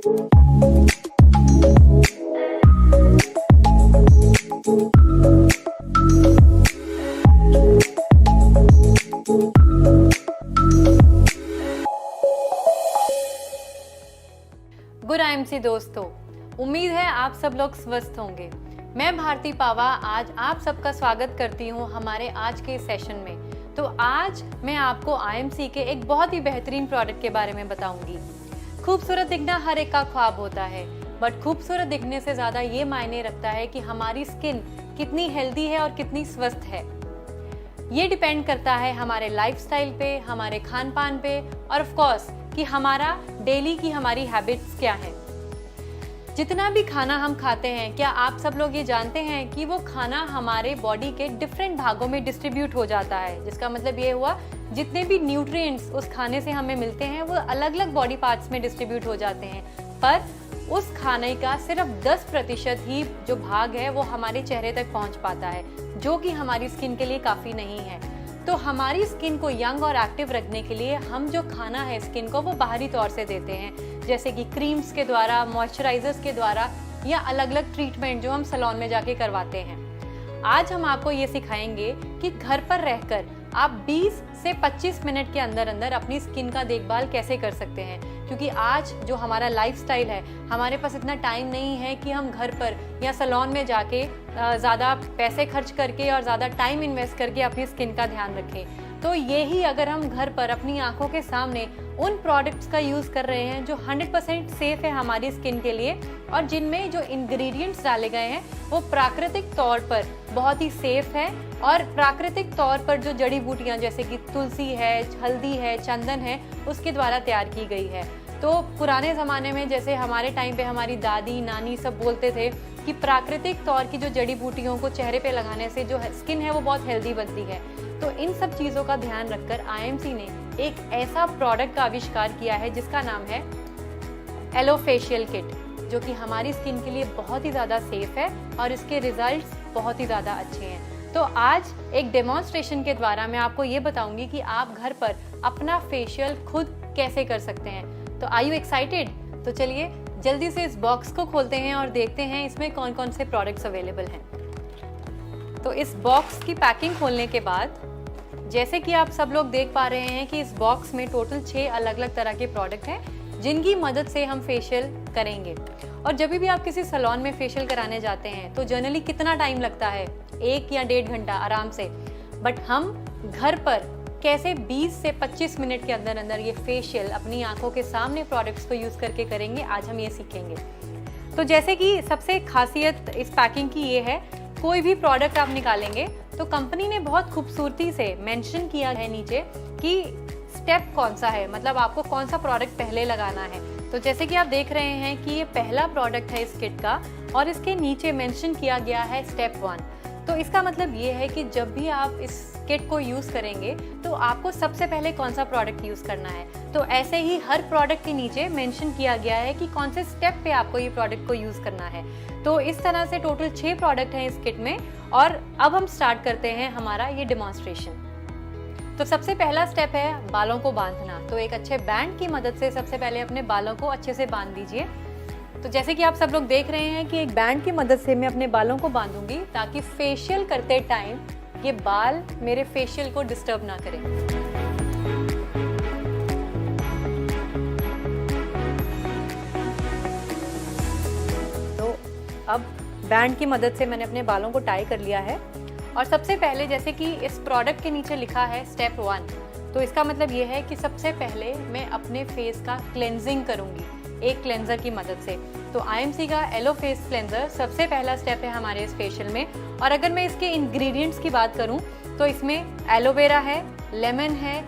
Good IMC दोस्तों, उम्मीद है आप सब लोग स्वस्थ होंगे। मैं भारती पावा आज आप सबका स्वागत करती हूँ हमारे आज के सेशन में। तो आज मैं आपको आईएमसी के एक बहुत ही बेहतरीन प्रोडक्ट के बारे में बताऊंगी। खूबसूरत दिखना हर एक का ख्वाब होता है, बट खूबसूरत दिखने से ज़्यादा ये मायने रखता है कि हमारी स्किन कितनी हेल्दी है और कितनी स्वस्थ है। ये डिपेंड करता है हमारे लाइफस्टाइल पे, हमारे खान पान पे और ऑफ कोर्स कि हमारा डेली की हमारी हैबिट्स क्या है। जितना भी खाना हम खाते हैं, क्या आप सब लोग ये जानते हैं कि वो खाना हमारे बॉडी के डिफरेंट भागों में डिस्ट्रीब्यूट हो जाता है। जिसका मतलब ये हुआ जितने भी न्यूट्रिएंट्स उस खाने से हमें मिलते हैं वो अलग अलग बॉडी पार्ट्स में डिस्ट्रीब्यूट हो जाते हैं, पर उस खाने का सिर्फ 10% ही जो भाग है वो हमारे चेहरे तक पहुंच पाता है, जो कि हमारी स्किन के लिए काफ़ी नहीं है। तो हमारी स्किन को यंग और एक्टिव रखने के लिए हम जो खाना है स्किन को वो बाहरी तौर से देते हैं, जैसे कि क्रीम्स के द्वारा, मॉइस्चराइजर्स के द्वारा या अलग अलग ट्रीटमेंट जो हम सैलून में जाके करवाते हैं। आज हम आपको ये सिखाएंगे कि घर पर रहकर आप 20 से 25 मिनट के अंदर अंदर अपनी स्किन का देखभाल कैसे कर सकते हैं। क्योंकि आज जो हमारा लाइफस्टाइल है, हमारे पास इतना टाइम नहीं है कि हम घर पर या सैलून में जाके ज़्यादा पैसे खर्च करके और ज़्यादा टाइम इन्वेस्ट करके अपनी स्किन का ध्यान रखें। तो यही अगर हम घर पर अपनी आंखों के सामने उन प्रोडक्ट्स का यूज़ कर रहे हैं जो 100% सेफ़ है हमारी स्किन के लिए, और जिनमें जो इंग्रेडिएंट्स डाले गए हैं वो प्राकृतिक तौर पर बहुत ही सेफ़ है, और प्राकृतिक तौर पर जो जड़ी बूटियाँ जैसे कि तुलसी है, हल्दी है, चंदन है, उसके द्वारा तैयार की गई है। तो पुराने ज़माने में जैसे हमारे टाइम पे हमारी दादी नानी सब बोलते थे कि प्राकृतिक तौर की जो जड़ी बूटियों को चेहरे पे लगाने से जो स्किन है वो बहुत हेल्दी बनती है। तो इन सब चीज़ों का ध्यान रखकर आईएमसी ने एक ऐसा प्रोडक्ट का आविष्कार किया है जिसका नाम है एलो फेशियल किट, जो कि हमारी स्किन के लिए बहुत ही ज़्यादा सेफ है और इसके रिजल्ट्स बहुत ही ज़्यादा अच्छे हैं। तो आज एक डेमोन्स्ट्रेशन के द्वारा मैं आपको ये बताऊंगी कि आप घर पर अपना फेशियल खुद कैसे कर सकते हैं। तो आर यू एक्साइटेड? तो चलिए जल्दी से इस बॉक्स को खोलते हैं और देखते हैं इसमें कौन कौन से प्रोडक्ट्स अवेलेबल हैं। तो इस बॉक्स की पैकिंग खोलने के बाद जैसे कि आप सब लोग देख पा रहे हैं कि इस बॉक्स में टोटल 6 अलग अलग तरह के प्रोडक्ट हैं जिनकी मदद से हम फेशियल करेंगे। और जब भी आप किसी सैलून में फेशियल कराने जाते हैं तो जनरली कितना टाइम लगता है? 1 या 1.5 घंटा आराम से। बट हम घर पर कैसे 20 से 25 मिनट के अंदर अंदर ये फेशियल अपनी आंखों के सामने प्रोडक्ट्स को यूज़ करके करेंगे, आज हम ये सीखेंगे। तो जैसे कि सबसे खासियत इस पैकिंग की ये है, कोई भी प्रोडक्ट आप निकालेंगे तो कंपनी ने बहुत खूबसूरती से मेंशन किया है नीचे कि स्टेप कौन सा है, मतलब आपको कौन सा प्रोडक्ट पहले लगाना है। तो जैसे कि आप देख रहे हैं कि ये पहला प्रोडक्ट है इस किट का और इसके नीचे मेंशन किया गया है स्टेप 1। तो इसका मतलब ये है कि जब भी आप इस किट को यूज़ करेंगे तो आपको सबसे पहले कौन सा प्रोडक्ट यूज़ करना है। तो ऐसे ही हर प्रोडक्ट के नीचे मेंशन किया गया है कि कौन से स्टेप पे आपको ये प्रोडक्ट को यूज़ करना है। तो इस तरह से टोटल 6 प्रोडक्ट हैं इस किट में, और अब हम स्टार्ट करते हैं हमारा ये डेमोन्स्ट्रेशन। तो सबसे पहला स्टेप है बालों को बांधना। तो एक अच्छे बैंड की मदद से सबसे पहले अपने बालों को अच्छे से बांध दीजिए। तो जैसे कि आप सब लोग देख रहे हैं कि एक बैंड की मदद से मैं अपने बालों को बांधूंगी ताकि फेशियल करते टाइम ये बाल मेरे फेशियल को डिस्टर्ब ना करें। तो अब बैंड की मदद से मैंने अपने बालों को टाई कर लिया है। और सबसे पहले जैसे कि इस प्रोडक्ट के नीचे लिखा है स्टेप 1, तो इसका मतलब ये है कि सबसे पहले मैं अपने फेस का क्लेंजिंग करूंगी एक क्लेंजर की मदद से। तो आईएमसी का एलो फेस क्लेंजर सबसे पहला स्टेप है हमारे इस फेशियल में। और अगर मैं इसके इंग्रेडिएंट्स की बात करूं तो इसमें एलोवेरा है, लेमन है,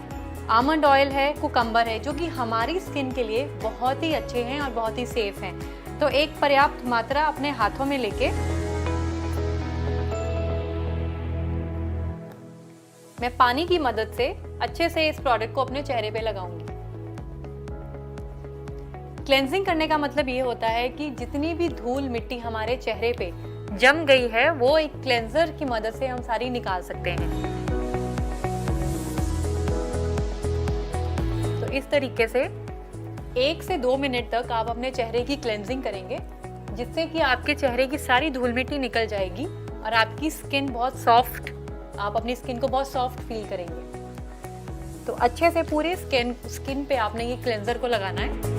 आमंड ऑयल है, कुकम्बर है, जो कि हमारी स्किन के लिए बहुत ही अच्छे हैं और बहुत ही सेफ हैं। तो एक पर्याप्त मात्रा अपने हाथों में लेके मैं पानी की मदद से अच्छे से इस प्रोडक्ट को अपने चेहरे पे लगाऊंगी। क्लेंजिंग करने का मतलब ये होता है कि जितनी भी धूल मिट्टी हमारे चेहरे पे जम गई है वो एक क्लेंजर की मदद से हम सारी निकाल सकते हैं। तो इस तरीके से 1 से 2 मिनट तक आप अपने चेहरे की क्लेंजिंग करेंगे, जिससे कि आपके चेहरे की सारी धूल मिट्टी निकल जाएगी और आपकी स्किन बहुत सॉफ्ट, आप अपनी स्किन को बहुत सॉफ्ट फील करेंगे। तो अच्छे से पूरे स्किन पे आपने ये क्लेंजर को लगाना है।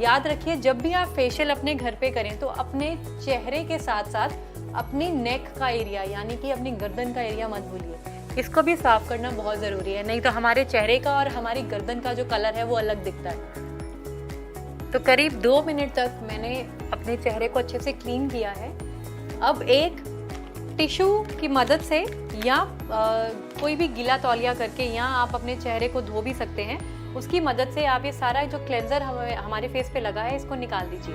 याद रखिए, जब भी आप फेशियल अपने घर पे करें तो अपने चेहरे के साथ साथ अपनी नेक का एरिया यानी कि अपनी गर्दन का एरिया मत भूलिए, इसको भी साफ करना बहुत ज़रूरी है, नहीं तो हमारे चेहरे का और हमारी गर्दन का जो कलर है वो अलग दिखता है। तो करीब 2 मिनट तक मैंने अपने चेहरे को अच्छे से क्लीन किया है। अब एक टिश्यू की मदद से या कोई भी गीला तौलिया करके या आप अपने चेहरे को धो भी सकते हैं, उसकी मदद से आप ये सारा जो क्लेंजर हमारे फेस पे लगा है इसको निकाल दीजिए।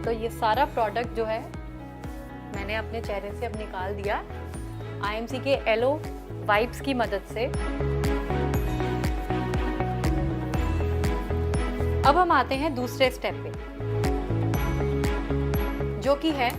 तो ये सारा प्रोडक्ट जो है मैंने अपने चेहरे से अब निकाल दिया IMC के एलो वाइप्स की मदद से। अब हम आते हैं दूसरे स्टेप पे, जो कि है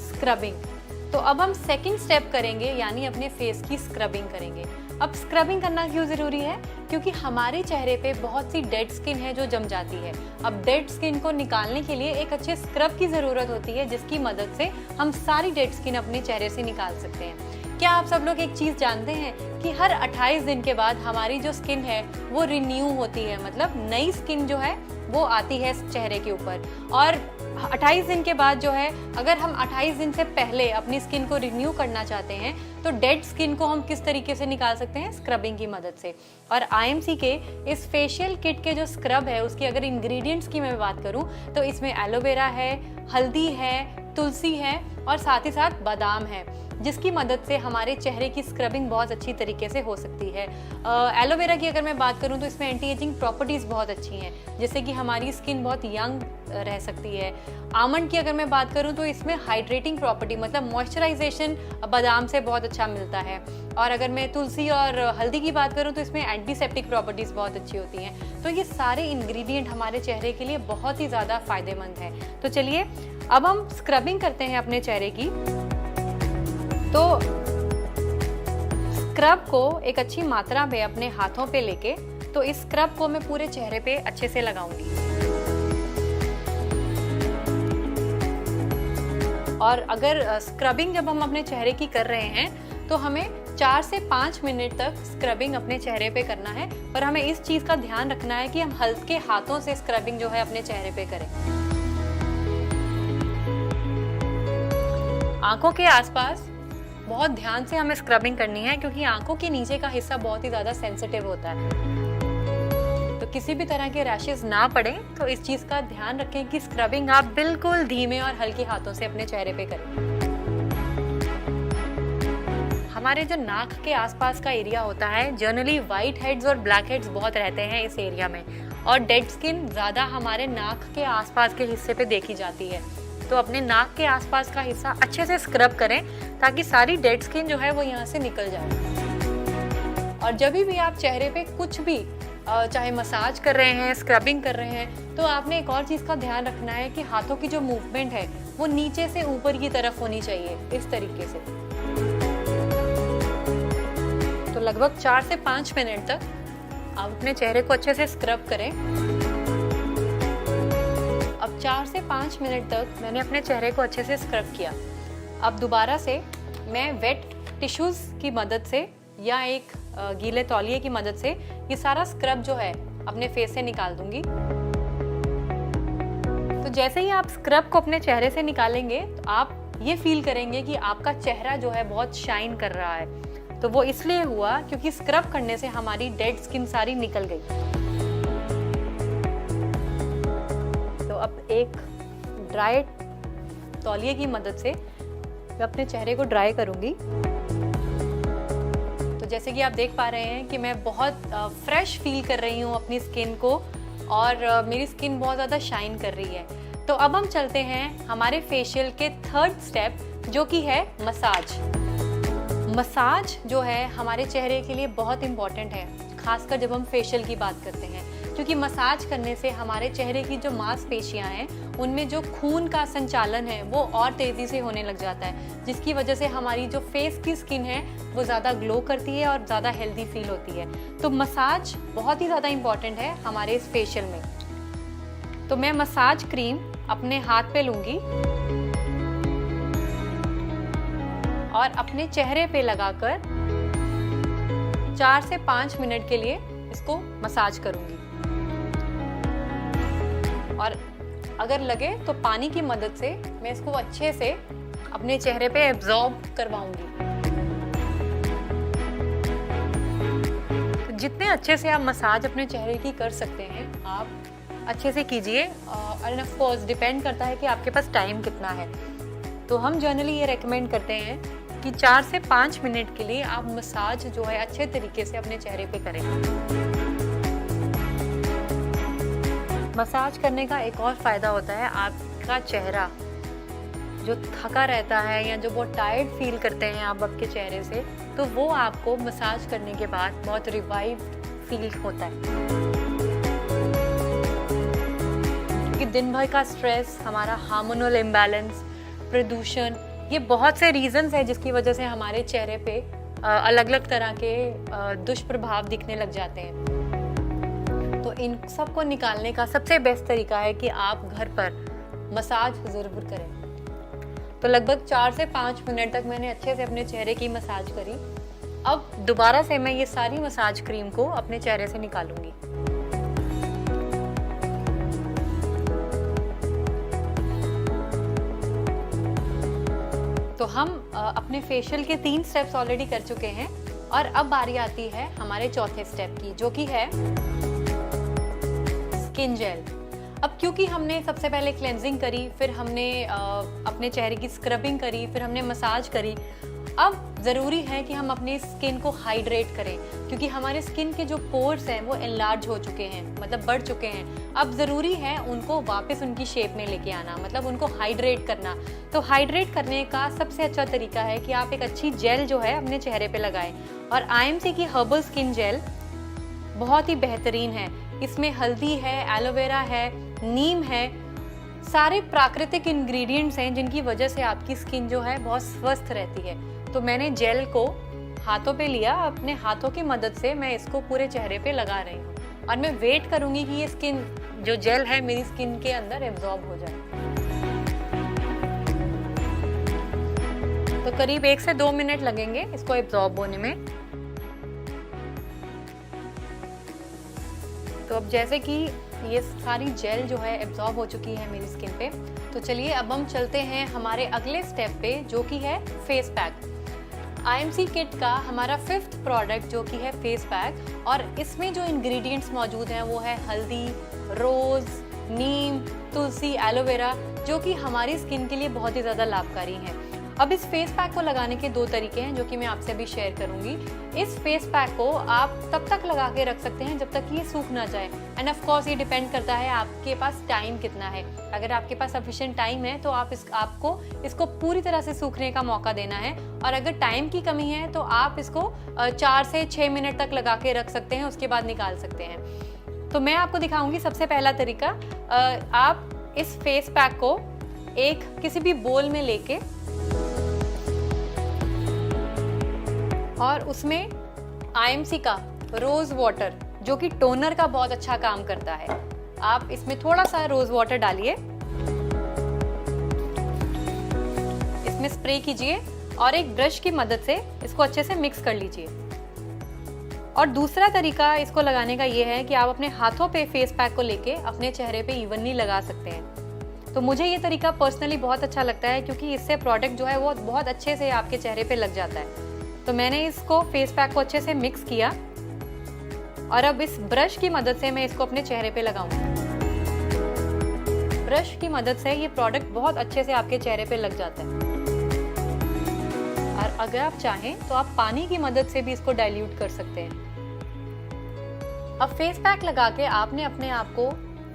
स्क्रबिंग। तो अब हम सेकंड स्टेप करेंगे, यानी अपने फेस की स्क्रबिंग करेंगे। अब स्क्रबिंग करना क्यों जरूरी है? क्योंकि हमारे चेहरे पे बहुत सी डेड स्किन है जो जम जाती है। अब डेड स्किन को निकालने के लिए एक अच्छे स्क्रब की जरूरत होती है, जिसकी मदद से हम सारी डेड स्किन अपने चेहरे से निकाल सकते हैं। क्या आप सब लोग एक चीज जानते हैं कि हर 28 दिन के बाद हमारी जो स्किन है वो रिन्यू होती है, मतलब नई स्किन जो है वो आती है चेहरे के ऊपर। और 28 दिन के बाद जो है, अगर हम 28 दिन से पहले अपनी स्किन को रिन्यू करना चाहते हैं तो डेड स्किन को हम किस तरीके से निकाल सकते हैं? स्क्रबिंग की मदद से। और IMC के इस फेशियल किट के जो स्क्रब है उसकी अगर इंग्रेडिएंट्स की मैं बात करूं तो इसमें एलोवेरा है, हल्दी है, तुलसी है और साथ ही साथ बादाम है, जिसकी मदद से हमारे चेहरे की स्क्रबिंग बहुत अच्छी तरीके से हो सकती है। एलोवेरा की अगर मैं बात करूं तो इसमें एंटी एजिंग प्रॉपर्टीज़ बहुत अच्छी हैं, जिससे कि हमारी स्किन बहुत यंग रह सकती है। आमंड की अगर मैं बात करूं तो इसमें हाइड्रेटिंग प्रॉपर्टी, मतलब मॉइस्चराइजेशन बादाम से बहुत अच्छा मिलता है। और अगर मैं तुलसी और हल्दी की बात करूं तो इसमें एंटीसेप्टिक प्रॉपर्टीज़ बहुत अच्छी होती हैं। तो ये सारे इंग्रेडिएंट हमारे चेहरे के लिए बहुत ही ज़्यादा फायदेमंद हैं। तो चलिए अब हम स्क्रबिंग करते हैं अपने चेहरे की। तो स्क्रब को एक अच्छी मात्रा में अपने हाथों पे लेके, तो इस स्क्रब को मैं पूरे चेहरे पे अच्छे से लगाऊंगी। और अगर स्क्रबिंग जब हम अपने चेहरे की कर रहे हैं तो हमें 4 से 5 मिनट तक स्क्रबिंग अपने चेहरे पे करना है। पर हमें इस चीज का ध्यान रखना है कि हम हल्के हाथों से स्क्रबिंग जो है अपने चेहरे पे करें। आंखों के आसपास बहुत ध्यान से हमें स्क्रबिंग करनी है, क्योंकि आंखों के नीचे का हिस्सा बहुत ही ज्यादा सेंसिटिव होता है। तो किसी भी तरह के रैशेस ना पड़े, तो इस चीज का ध्यान रखें कि स्क्रबिंग आप बिल्कुल धीमे और हल्के हाथों से अपने चेहरे पे करें। हमारे जो नाक के आसपास का एरिया होता है, जनरली व्हाइट हेड्स और ब्लैक हेड्स बहुत रहते हैं इस एरिया में, और डेड स्किन ज्यादा हमारे नाक के आसपास के हिस्से पे देखी जाती है। तो अपने नाक के आसपास का हिस्सा अच्छे से स्क्रब करें ताकि सारी डेड स्किन जो है वो यहाँ से निकल जाए। और जब भी आप चेहरे पे कुछ भी चाहे मसाज कर रहे हैं, स्क्रबिंग कर रहे हैं, तो आपने एक और चीज़ का ध्यान रखना है कि हाथों की जो मूवमेंट है वो नीचे से ऊपर की तरफ होनी चाहिए, इस तरीके से। तो लगभग 4 से 5 मिनट तक आप अपने चेहरे को अच्छे से स्क्रब करें। अब 4 से 5 मिनट तक मैंने अपने चेहरे को अच्छे से स्क्रब किया। अब दोबारा से मैं वेट टिश्यूज़ की मदद से या एक गीले तौलिए की मदद से ये सारा स्क्रब जो है अपने फेस से निकाल दूंगी। तो जैसे ही आप स्क्रब को अपने चेहरे से निकालेंगे तो आप ये फील करेंगे कि आपका चेहरा जो है बहुत शाइन कर रहा है। तो वो इसलिए हुआ क्योंकि स्क्रब करने से हमारी डेड स्किन सारी निकल गई। तो अब एक ड्राई तौलिए की मदद से मैं अपने चेहरे को ड्राई करूंगी। तो जैसे कि आप देख पा रहे हैं कि मैं बहुत फ्रेश फील कर रही हूँ अपनी स्किन को, और मेरी स्किन बहुत ज़्यादा शाइन कर रही है। तो अब हम चलते हैं हमारे फेशियल के थर्ड स्टेप, जो कि है मसाज। मसाज जो है हमारे चेहरे के लिए बहुत इम्पॉर्टेंट है, खासकर जब हम फेशियल की बात करते हैं। क्योंकि मसाज करने से हमारे चेहरे की जो मांसपेशियां हैं उनमें जो खून का संचालन है वो और तेज़ी से होने लग जाता है, जिसकी वजह से हमारी जो फेस की स्किन है वो ज़्यादा ग्लो करती है और ज़्यादा हेल्दी फील होती है। तो मसाज बहुत ही ज़्यादा इम्पॉर्टेंट है हमारे इस फेशियल में। तो मैं मसाज क्रीम अपने हाथ पे लूँगी और अपने चेहरे पे लगाकर 4 से 5 मिनट के लिए इसको मसाज करूंगी। और अगर लगे तो पानी की मदद से मैं इसको अच्छे से अपने चेहरे पे एब्जॉर्ब करवाऊंगी। तो जितने अच्छे से आप मसाज अपने चेहरे की कर सकते हैं आप अच्छे से कीजिए, और ऑफ कोर्स डिपेंड करता है कि आपके पास टाइम कितना है। तो हम जनरली ये रेकमेंड करते हैं कि 4 से 5 मिनट के लिए आप मसाज जो है अच्छे तरीके से अपने चेहरे पे करें। मसाज करने का एक और फ़ायदा होता है, आपका चेहरा जो थका रहता है या जो बहुत टायर्ड फील करते हैं आप आपके चेहरे से, तो वो आपको मसाज करने के बाद बहुत रिवाइव फील होता है। क्योंकि दिन भर का स्ट्रेस, हमारा हार्मोनल इम्बैलेंस, प्रदूषण, ये बहुत से रीजंस है जिसकी वजह से हमारे चेहरे पे अलग अलग तरह के दुष्प्रभाव दिखने लग जाते हैं। तो इन सब को निकालने का सबसे बेस्ट तरीका है कि आप घर पर मसाज ज़रूर करें। तो लगभग 4 से 5 मिनट तक मैंने अच्छे से अपने चेहरे की मसाज करी। अब दोबारा से मैं ये सारी मसाज क्रीम को अपने चेहरे से निकालूंगी। तो हम अपने फेशियल के 3 स्टेप्स ऑलरेडी कर चुके हैं और अब बारी आती है हमारे चौथे स्टेप की, जो कि है स्किन जेल। अब क्योंकि हमने सबसे पहले क्लेंजिंग करी, फिर हमने अपने चेहरे की स्क्रबिंग करी, फिर हमने मसाज करी, अब ज़रूरी है कि हम अपनी स्किन को हाइड्रेट करें, क्योंकि हमारे स्किन के जो पोर्स हैं वो एनलार्ज हो चुके हैं, मतलब बढ़ चुके हैं। अब ज़रूरी है उनको वापस उनकी शेप में लेके आना, मतलब उनको हाइड्रेट करना। तो हाइड्रेट करने का सबसे अच्छा तरीका है कि आप एक अच्छी जेल जो है अपने चेहरे पे लगाएं। और IMC की हर्बल स्किन जेल बहुत ही बेहतरीन है। इसमें हल्दी है, एलोवेरा है, नीम है, सारे प्राकृतिक इंग्रेडिएंट्स हैं जिनकी वजह से आपकी स्किन जो है बहुत स्वस्थ रहती है। तो मैंने जेल को हाथों पे लिया, अपने हाथों की मदद से मैं इसको पूरे चेहरे पे लगा रही हूँ और मैं वेट करूँगी कि ये स्किन जो जेल है मेरी स्किन के अंदर एब्जॉर्ब हो जाए। तो करीब 1 से 2 मिनट लगेंगे इसको एब्जॉर्ब होने में। तो अब जैसे कि ये सारी जेल जो है एब्जॉर्ब हो चुकी है मेरी स्किन पे, तो चलिए अब हम चलते हैं हमारे अगले स्टेप पे, जो कि है फेस पैक। IMC किट का हमारा 5th प्रोडक्ट जो कि है फेस पैक, और इसमें जो इंग्रेडिएंट्स मौजूद हैं वो है हल्दी, रोज़, नीम, तुलसी, एलोवेरा, जो कि हमारी स्किन के लिए बहुत ही ज़्यादा लाभकारी हैं। अब इस फेस पैक को लगाने के 2 तरीके हैं जो कि मैं आपसे अभी शेयर करूंगी। इस फेस पैक को आप तब तक लगा के रख सकते हैं जब तक कि ये सूख ना जाए, एंड ऑफ कोर्स ये डिपेंड करता है आपके पास टाइम कितना है। अगर आपके पास सफिशिएंट टाइम है तो आपको इसको पूरी तरह से सूखने का मौका देना है, और अगर टाइम की कमी है तो आप इसको 4 से 6 मिनट तक लगा के रख सकते हैं, उसके बाद निकाल सकते हैं। तो मैं आपको दिखाऊंगी सबसे पहला तरीका। आप इस फेस पैक को एक किसी भी बोल में लेके और उसमें IMC का रोज़ वाटर, जो कि टोनर का बहुत अच्छा काम करता है, आप इसमें थोड़ा सा रोज़ वाटर डालिए, इसमें स्प्रे कीजिए और एक ब्रश की मदद से इसको अच्छे से मिक्स कर लीजिए। और दूसरा तरीका इसको लगाने का ये है कि आप अपने हाथों पे फेस पैक को लेके अपने चेहरे पे इवनली लगा सकते हैं। तो मुझे ये तरीका पर्सनली बहुत अच्छा लगता है, क्योंकि इससे प्रोडक्ट जो है वो बहुत अच्छे से आपके चेहरे पे लग जाता है। तो मैंने इसको फेस पैक को अच्छे से मिक्स किया और अब इस ब्रश की मदद से मैं इसको अपने चेहरे पे लगाऊंगी। ब्रश की मदद से ये प्रोडक्ट बहुत अच्छे से आपके चेहरे पे लग जाता है, और अगर आप चाहें तो आप पानी की मदद से भी इसको डाइल्यूट कर सकते हैं। अब फेस पैक लगा के आपने अपने आप को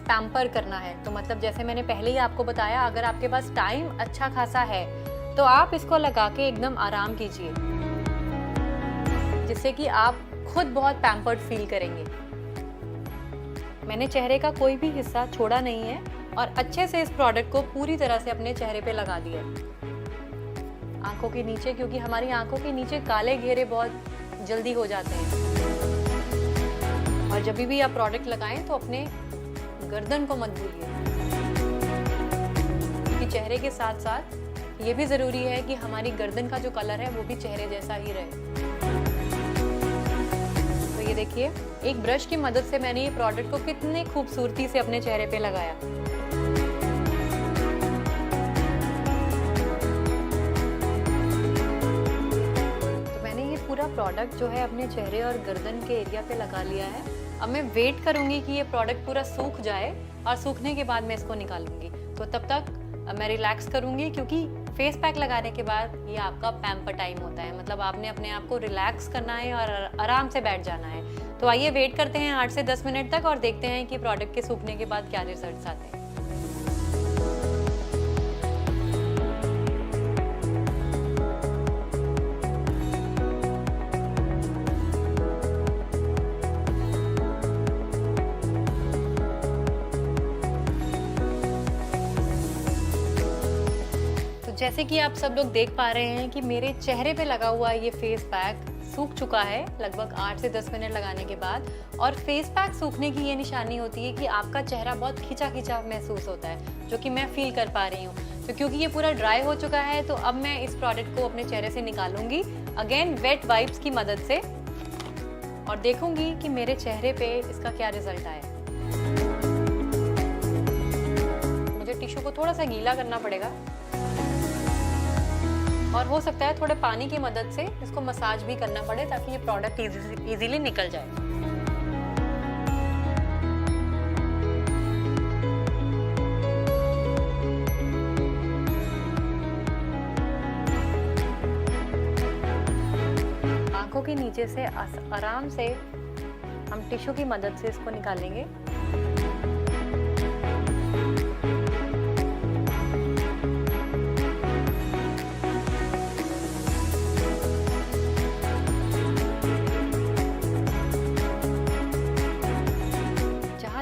पैम्पर करना है। तो मतलब जैसे मैंने पहले ही आपको बताया, अगर आपके पास टाइम अच्छा खासा है तो आप इसको लगा के एकदम आराम कीजिए, जिससे कि आप खुद बहुत पैम्पर्ड फील करेंगे। मैंने चेहरे का कोई भी हिस्सा छोड़ा नहीं है और अच्छे से इस प्रोडक्ट को पूरी तरह से अपने चेहरे पे लगा दिया है। आंखों के नीचे, क्योंकि हमारी आंखों के नीचे काले घेरे बहुत जल्दी हो जाते हैं। और जब भी आप प्रोडक्ट लगाएं तो अपने गर्दन को मत भूलिए, क्योंकि चेहरे के साथ साथ ये भी ज़रूरी है कि हमारी गर्दन का जो कलर है वो भी चेहरे जैसा ही रहे। तो ये देखिए, एक ब्रश की मदद से मैंने ये प्रोडक्ट को कितने खूबसूरती से अपने चेहरे पे लगाया। तो मैंने ये पूरा प्रोडक्ट जो है अपने चेहरे और गर्दन के एरिया पे लगा लिया है। अब मैं वेट करूंगी कि ये प्रोडक्ट पूरा सूख जाए और सूखने के बाद मैं इसको निकालूंगी। तो तब तक मैं रिलैक्स करूंगी, क्योंकि फेस पैक लगाने के बाद ये आपका पैम्पर टाइम होता है। मतलब आपने अपने आप को रिलैक्स करना है और आराम से बैठ जाना है। तो आइए वेट करते हैं 8 से 10 मिनट तक और देखते हैं कि प्रोडक्ट के सूखने के बाद क्या रिजल्ट्स आते हैं। जैसे कि आप सब लोग देख पा रहे हैं कि मेरे चेहरे पे लगा हुआ ये फेस पैक सूख चुका है लगभग 8 से 10 मिनट लगाने के बाद। और फेस पैक सूखने की ये निशानी होती है कि आपका चेहरा बहुत खिंचा खिंचा महसूस होता है, जो कि मैं फील कर पा रही हूँ। तो क्योंकि ये पूरा ड्राई हो चुका है, तो अब मैं इस प्रोडक्ट को अपने चेहरे से निकालूंगी अगेन वेट वाइप्स की मदद से, और देखूंगी कि मेरे चेहरे पे इसका क्या रिजल्ट आया। मुझे टिश्यू को थोड़ा सा गीला करना पड़ेगा और हो सकता है थोड़े पानी की मदद से इसको मसाज भी करना पड़े, ताकि ये प्रोडक्ट इजीली निकल जाए। आंखों के नीचे से आराम से हम टिश्यू की मदद से इसको निकालेंगे।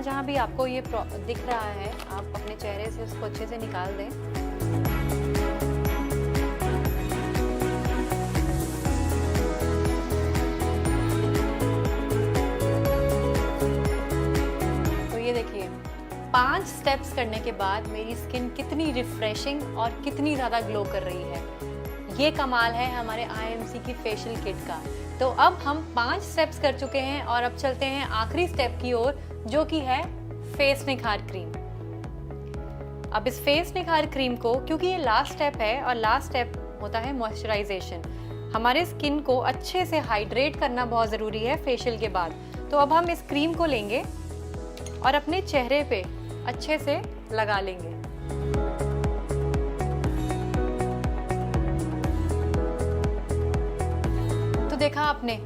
जहाँ भी आपको ये दिख रहा है, आप अपने चेहरे से उसको अच्छे से निकाल दें। तो ये देखिए, 5 स्टेप्स करने के बाद मेरी स्किन कितनी रिफ्रेशिंग और कितनी ज़्यादा ग्लो कर रही है। ये कमाल है हमारे IMC की फेशियल किट का। तो अब हम 5 स्टेप्स कर चुके हैं और अब चलते हैं आखिरी स्टेप की ओर, जो कि है फेस निखार क्रीम। अब इस फेस निखार क्रीम को, क्योंकि ये लास्ट स्टेप है और लास्ट स्टेप होता है मॉइस्चराइजेशन, हमारे स्किन को अच्छे से हाइड्रेट करना बहुत ज़रूरी है फेशियल के बाद। तो अब हम इस क्रीम को लेंगे और अपने चेहरे पे अच्छे से लगा लेंगे। तो देखा आपने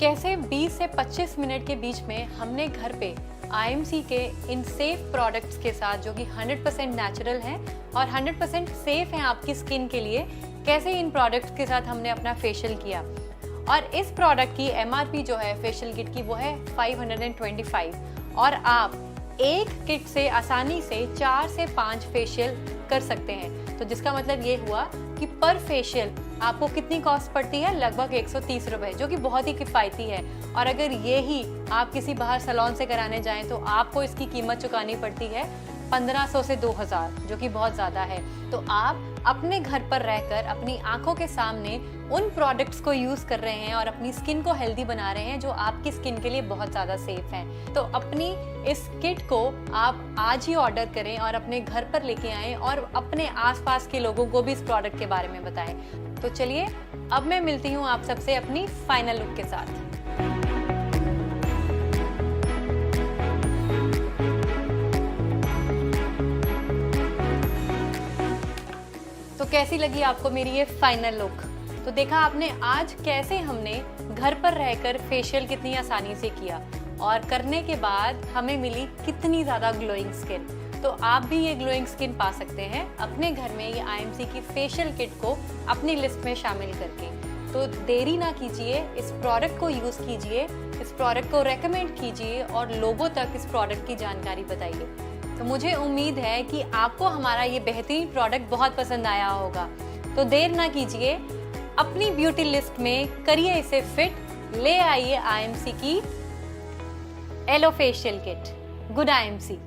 कैसे 20 से 25 मिनट के बीच में हमने घर पे IMC के इन सेफ प्रोडक्ट्स के साथ, जो कि 100% नेचुरल हैं और 100% सेफ हैं आपकी स्किन के लिए, कैसे इन प्रोडक्ट्स के साथ हमने अपना फेशियल किया। और इस प्रोडक्ट की MRP जो है फेशियल किट की, वो है 525, और आप एक किट से आसानी से 4 से 5 फेशियल कर सकते हैं। तो जिसका मतलब ये हुआ कि पर फेशियल आपको कितनी कॉस्ट पड़ती है, लगभग 130 रुपए, जो कि बहुत ही किफ़ायती है। और अगर ये ही आप किसी बाहर सैलून से कराने जाएं तो आपको इसकी कीमत चुकानी पड़ती है 1500 से 2000, जो कि बहुत ज़्यादा है। तो आप अपने घर पर रहकर अपनी आंखों के सामने उन प्रोडक्ट्स को यूज़ कर रहे हैं और अपनी स्किन को हेल्दी बना रहे हैं, जो आपकी स्किन के लिए बहुत ज़्यादा सेफ हैं। तो अपनी इस किट को आप आज ही ऑर्डर करें और अपने घर पर लेके आएं और अपने आसपास के लोगों को भी इस प्रोडक्ट के बारे में बताएं। तो चलिए, अब मैं मिलती हूँ आप सबसे अपनी फाइनल लुक के साथ। तो कैसी लगी आपको मेरी ये फाइनल लुक? तो देखा आपने आज कैसे हमने घर पर रहकर फेशियल कितनी आसानी से किया और करने के बाद हमें मिली कितनी ज़्यादा ग्लोइंग स्किन। तो आप भी ये ग्लोइंग स्किन पा सकते हैं अपने घर में ये IMC की फेशियल किट को अपनी लिस्ट में शामिल करके। तो देरी ना कीजिए, इस प्रोडक्ट को यूज़ कीजिए, इस प्रोडक्ट को रेकमेंड कीजिए और लोगों तक इस प्रोडक्ट की जानकारी बताइए। तो मुझे उम्मीद है कि आपको हमारा ये बेहतरीन प्रोडक्ट बहुत पसंद आया होगा। तो देर ना कीजिए, अपनी ब्यूटी लिस्ट में करिए इसे फिट, ले आइए IMC की aloe facial kit. Good IMC।